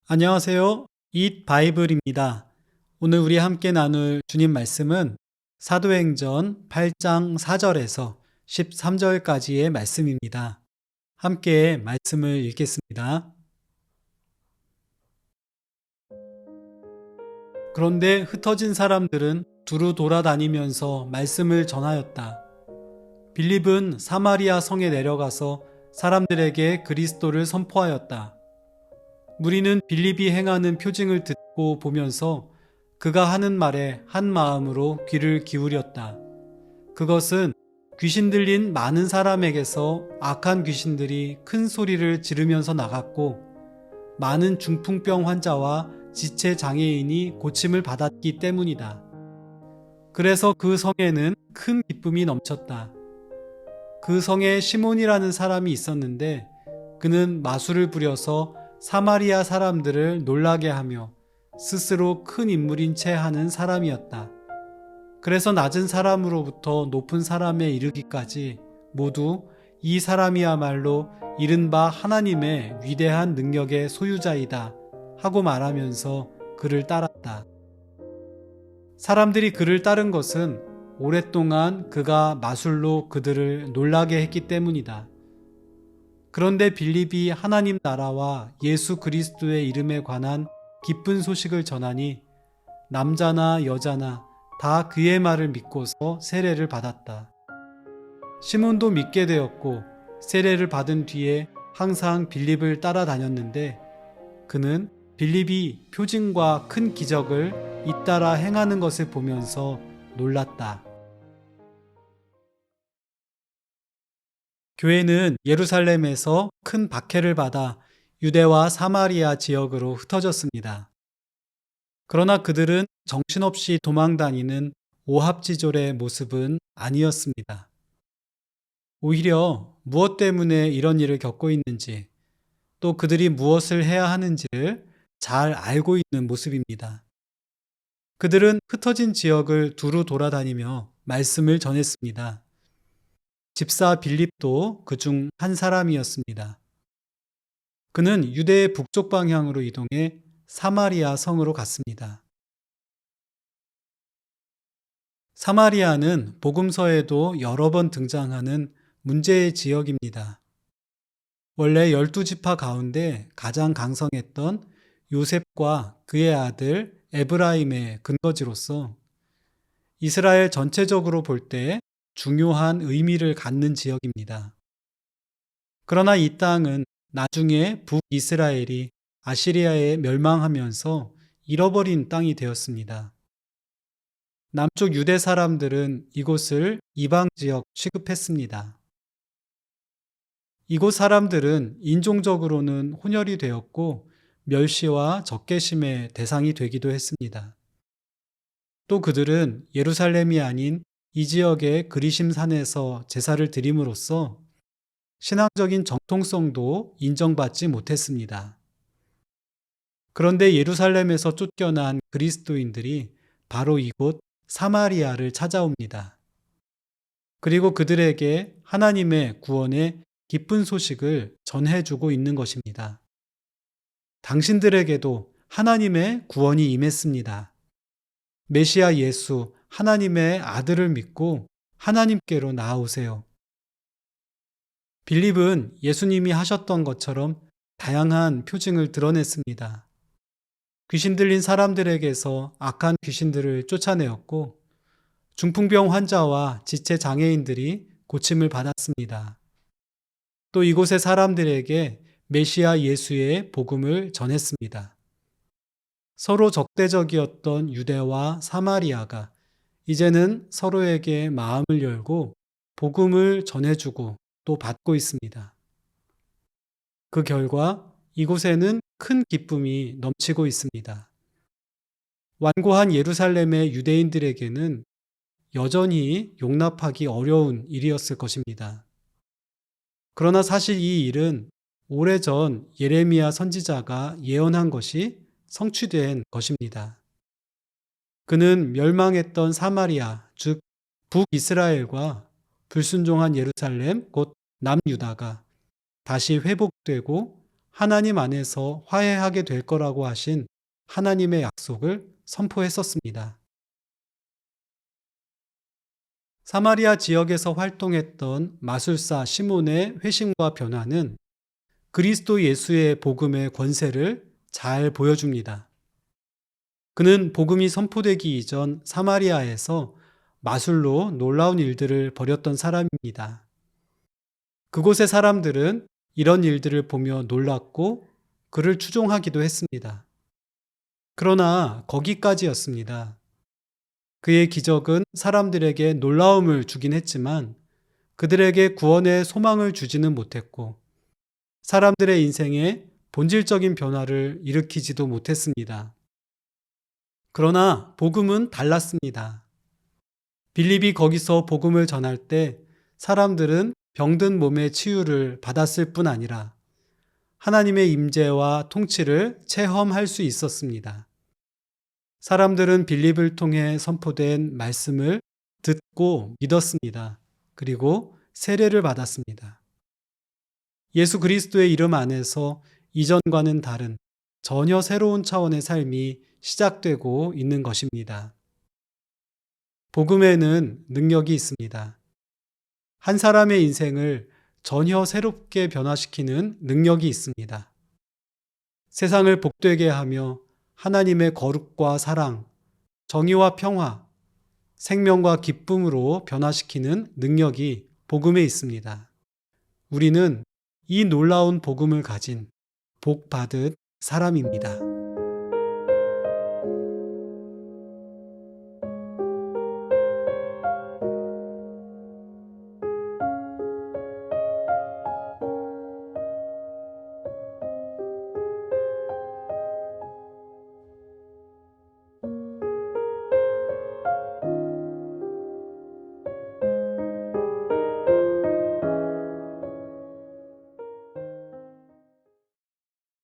안녕하세요. 잇 바이블입니다. 오늘 우리 함께 나눌 주님 말씀은 사도행전 8장 4절에서 13절까지의 말씀입니다. 함께 말씀을 읽겠습니다. 그런데 흩어진 사람들은 두루 돌아다니면서 말씀을 전하였다. 빌립은 사마리아 성에 내려가서 사람들에게 그리스도를 선포하였다. 무리는 빌립이 행하는 표징을 듣고 보면서 그가 하는 말에 한 마음으로 귀를 기울였다. 그것은 귀신 들린 많은 사람에게서 악한 귀신들이 큰 소리를 지르면서 나갔고 많은 중풍병 환자와 지체 장애인이 고침을 받았기 때문이다. 그래서 그 성에는 큰 기쁨이 넘쳤다. 그 성에 시몬이라는 사람이 있었는데 그는 마술을 부려서 사마리아 사람들을 놀라게 하며 스스로 큰 인물인 채 하는 사람이었다. 그래서 낮은 사람으로부터 높은 사람에 이르기까지 모두 이 사람이야말로 이른바 하나님의 위대한 능력의 소유자이다 하고 말하면서 그를 따랐다. 사람들이 그를 따른 것은 오랫동안 그가 마술로 그들을 놀라게 했기 때문이다. 그런데 빌립이 하나님 나라와 예수 그리스도의 이름에 관한 기쁜 소식을 전하니 남자나 여자나 다 그의 말을 믿고서 세례를 받았다. 시몬도 믿게 되었고 세례를 받은 뒤에 항상 빌립을 따라다녔는데 그는 빌립이 표징과 큰 기적을 잇따라 행하는 것을 보면서 놀랐다. 교회는 예루살렘에서 큰 박해를 받아 유대와 사마리아 지역으로 흩어졌습니다. 그러나 그들은 정신없이 도망다니는 오합지졸의 모습은 아니었습니다. 오히려 무엇 때문에 이런 일을 겪고 있는지, 또 그들이 무엇을 해야 하는지를 잘 알고 있는 모습입니다. 그들은 흩어진 지역을 두루 돌아다니며 말씀을 전했습니다. 집사 빌립도 그중 한 사람이었습니다. 그는 유대의 북쪽 방향으로 이동해 사마리아 성으로 갔습니다. 사마리아는 복음서에도 여러 번 등장하는 문제의 지역입니다. 원래 12지파 가운데 가장 강성했던 요셉과 그의 아들 에브라임의 근거지로서 이스라엘 전체적으로 볼 때 중요한 의미를 갖는 지역입니다. 그러나 이 땅은 나중에 북이스라엘이 아시리아에 멸망하면서 잃어버린 땅이 되었습니다. 남쪽 유대 사람들은 이곳을 이방 지역 취급했습니다. 이곳 사람들은 인종적으로는 혼혈이 되었고 멸시와 적개심의 대상이 되기도 했습니다. 또 그들은 예루살렘이 아닌 이 지역의 그리심 산에서 제사를 드림으로써 신앙적인 정통성도 인정받지 못했습니다. 그런데 예루살렘에서 쫓겨난 그리스도인들이 바로 이곳 사마리아를 찾아옵니다. 그리고 그들에게 하나님의 구원의 기쁜 소식을 전해주고 있는 것입니다. 당신들에게도 하나님의 구원이 임했습니다. 메시아 예수, 하나님의 아들을 믿고 하나님께로 나아오세요. 빌립은 예수님이 하셨던 것처럼 다양한 표징을 드러냈습니다. 귀신 들린 사람들에게서 악한 귀신들을 쫓아내었고 중풍병 환자와 지체 장애인들이 고침을 받았습니다. 또 이곳의 사람들에게 메시아 예수의 복음을 전했습니다. 서로 적대적이었던 유대와 사마리아가 이제는 서로에게 마음을 열고 복음을 전해주고 또 받고 있습니다. 그 결과 이곳에는 큰 기쁨이 넘치고 있습니다. 완고한 예루살렘의 유대인들에게는 여전히 용납하기 어려운 일이었을 것입니다. 그러나 사실 이 일은 오래전 예레미야 선지자가 예언한 것이 성취된 것입니다. 그는 멸망했던 사마리아, 즉 북이스라엘과 불순종한 예루살렘, 곧 남유다가 다시 회복되고 하나님 안에서 화해하게 될 거라고 하신 하나님의 약속을 선포했었습니다. 사마리아 지역에서 활동했던 마술사 시몬의 회심과 변화는 그리스도 예수의 복음의 권세를 잘 보여줍니다. 그는 복음이 선포되기 이전 사마리아에서 마술로 놀라운 일들을 벌였던 사람입니다. 그곳의 사람들은 이런 일들을 보며 놀랐고 그를 추종하기도 했습니다. 그러나 거기까지였습니다. 그의 기적은 사람들에게 놀라움을 주긴 했지만 그들에게 구원의 소망을 주지는 못했고 사람들의 인생에 본질적인 변화를 일으키지도 못했습니다. 그러나 복음은 달랐습니다. 빌립이 거기서 복음을 전할 때 사람들은 병든 몸의 치유를 받았을 뿐 아니라 하나님의 임재와 통치를 체험할 수 있었습니다. 사람들은 빌립을 통해 선포된 말씀을 듣고 믿었습니다. 그리고 세례를 받았습니다. 예수 그리스도의 이름 안에서 이전과는 다른 전혀 새로운 차원의 삶이 시작되고 있는 것입니다. 복음에는 능력이 있습니다. 한 사람의 인생을 전혀 새롭게 변화시키는 능력이 있습니다. 세상을 복되게 하며 하나님의 거룩과 사랑, 정의와 평화, 생명과 기쁨으로 변화시키는 능력이 복음에 있습니다. 우리는 이 놀라운 복음을 가진 복 받은 사람입니다.